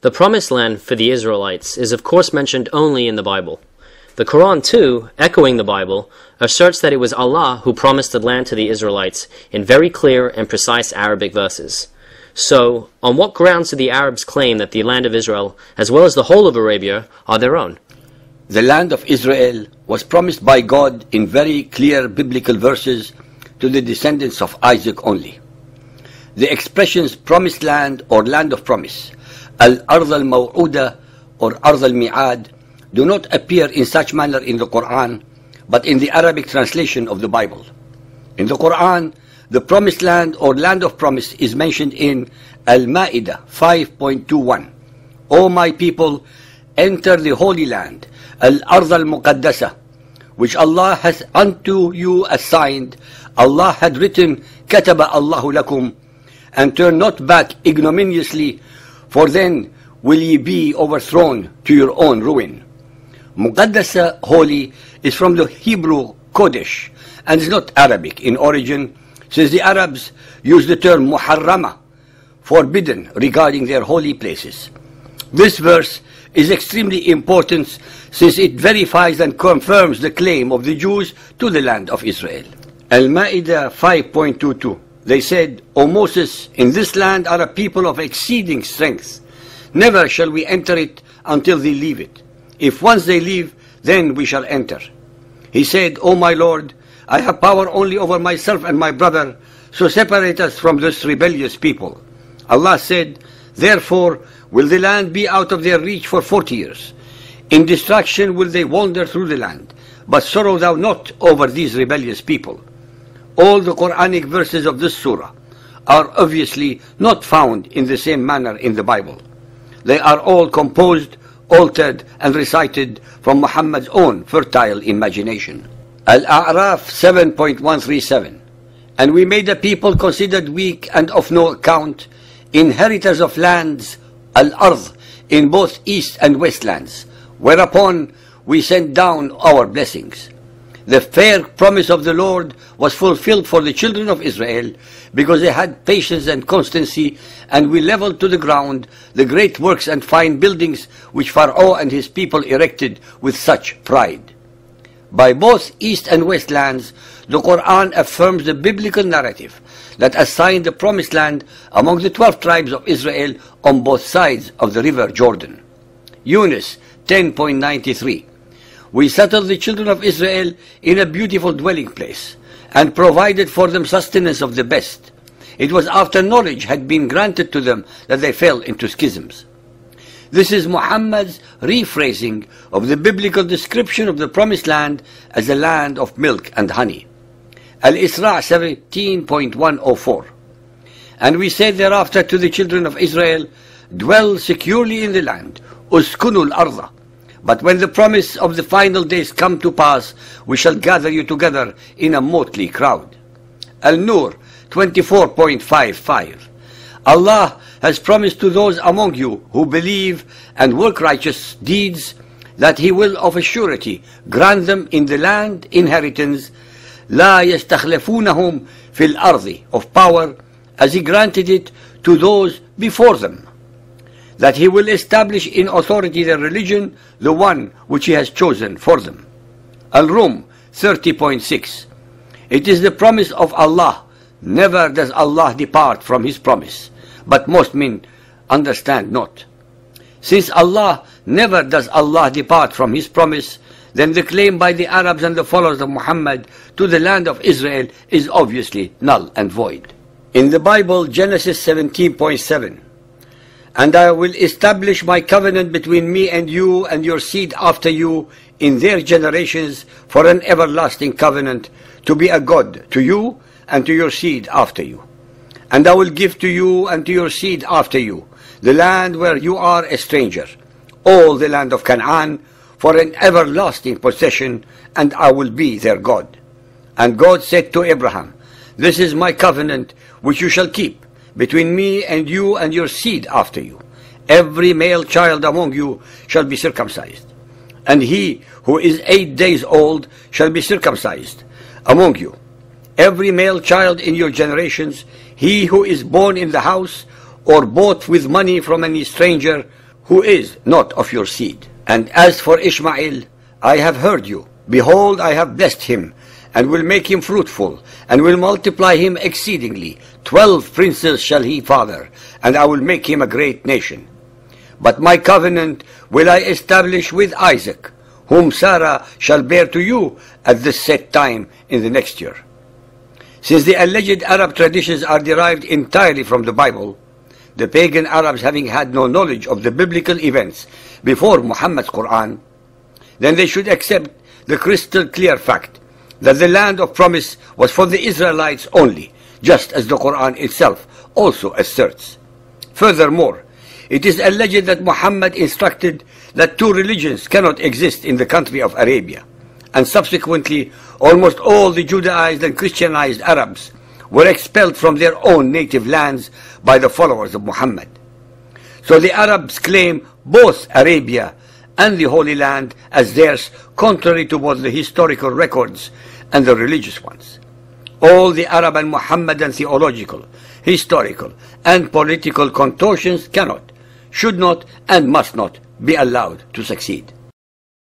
The Promised Land for the Israelites is of course mentioned only in the Bible. The Quran too, echoing the Bible, asserts that it was Allah who promised the land to the Israelites in very clear and precise Arabic verses. So, on what grounds do the Arabs claim that the land of Israel, as well as the whole of Arabia, are their own? The land of Israel was promised by God in very clear biblical verses to the descendants of Isaac only. The expressions promised land or land of promise, al-ard al-maw'uda or ard al-mi'ad, do not appear in such manner in the Quran, but in the Arabic translation of the Bible. In the Quran, the promised land or land of promise is mentioned in Al-Ma'idah 5.21. O my people, enter the holy land, al-ard al-muqaddasa, which Allah has unto you assigned. Allah had written, kataba Allahu lakum, and turn not back ignominiously, for then will ye be overthrown to your own ruin. Muqaddasa, holy, is from the Hebrew Kodesh and is not Arabic in origin, since the Arabs use the term muharrama, forbidden, regarding their holy places. This verse is extremely important since it verifies and confirms the claim of the Jews to the land of Israel. Al-Ma'idah 5.22. They said, O Moses, in this land are a people of exceeding strength. Never shall we enter it until they leave it. If once they leave, then we shall enter. He said, O my Lord, I have power only over myself and my brother, so separate us from this rebellious people. Allah said, therefore will the land be out of their reach for 40 years. In destruction will they wander through the land, but sorrow thou not over these rebellious people. All the Quranic verses of this surah are obviously not found in the same manner in the Bible. They are all composed, altered and recited from Muhammad's own fertile imagination. Al-A'raf 7.137. And we made a people considered weak and of no account, inheritors of lands, al-ard, in both east and west lands, whereupon we sent down our blessings. The fair promise of the Lord was fulfilled for the children of Israel because they had patience and constancy, and we leveled to the ground the great works and fine buildings which Pharaoh and his people erected with such pride. By both east and west lands, the Quran affirms the biblical narrative that assigned the promised land among the 12 tribes of Israel on both sides of the river Jordan. Yunus 10.93. We settled the children of Israel in a beautiful dwelling place, and provided for them sustenance of the best. It was after knowledge had been granted to them that they fell into schisms. This is Muhammad's rephrasing of the biblical description of the promised land as a land of milk and honey. Al-Isra 17.104. And we said thereafter to the children of Israel, dwell securely in the land, uskunul arda. But when the promise of the final days come to pass, we shall gather you together in a motley crowd. Al-Nur 24.55. Allah has promised to those among you who believe and work righteous deeds that He will of a surety grant them in the land inheritance, لا يستخلفونهم في الأرض, of power, as He granted it to those before them, that He will establish in authority their religion, the one which He has chosen for them. Al-Rum 30.6. It is the promise of Allah. Never does Allah depart from His promise, but most men understand not. Since Allah never does Allah depart from His promise, then the claim by the Arabs and the followers of Muhammad to the land of Israel is obviously null and void. In the Bible, Genesis 17.7. And I will establish my covenant between me and you and your seed after you in their generations for an everlasting covenant, to be a God to you and to your seed after you. And I will give to you and to your seed after you the land where you are a stranger, all the land of Canaan, for an everlasting possession, and I will be their God. And God said to Abraham, this is my covenant which you shall keep between me and you and your seed after you. Every male child among you shall be circumcised, and he who is 8 days old shall be circumcised among you. Every male child in your generations, he who is born in the house or bought with money from any stranger, who is not of your seed. And as for Ishmael, I have heard you. Behold, I have blessed him, and will make him fruitful, and will multiply him exceedingly. 12 princes shall he father, and I will make him a great nation. But my covenant will I establish with Isaac, whom Sarah shall bear to you at this set time in the next year. Since the alleged Arab traditions are derived entirely from the Bible, the pagan Arabs having had no knowledge of the biblical events before Muhammad's Quran, then they should accept the crystal clear fact that the land of promise was for the Israelites only, just as the Quran itself also asserts. Furthermore, it is alleged that Muhammad instructed that two religions cannot exist in the country of Arabia, and subsequently almost all the Judaized and Christianized Arabs were expelled from their own native lands by the followers of Muhammad. So the Arabs claim both Arabia and the Holy Land as theirs, contrary to both the historical records and the religious ones. All the Arab and Muhammadan theological, historical, and political contortions cannot, should not, and must not be allowed to succeed.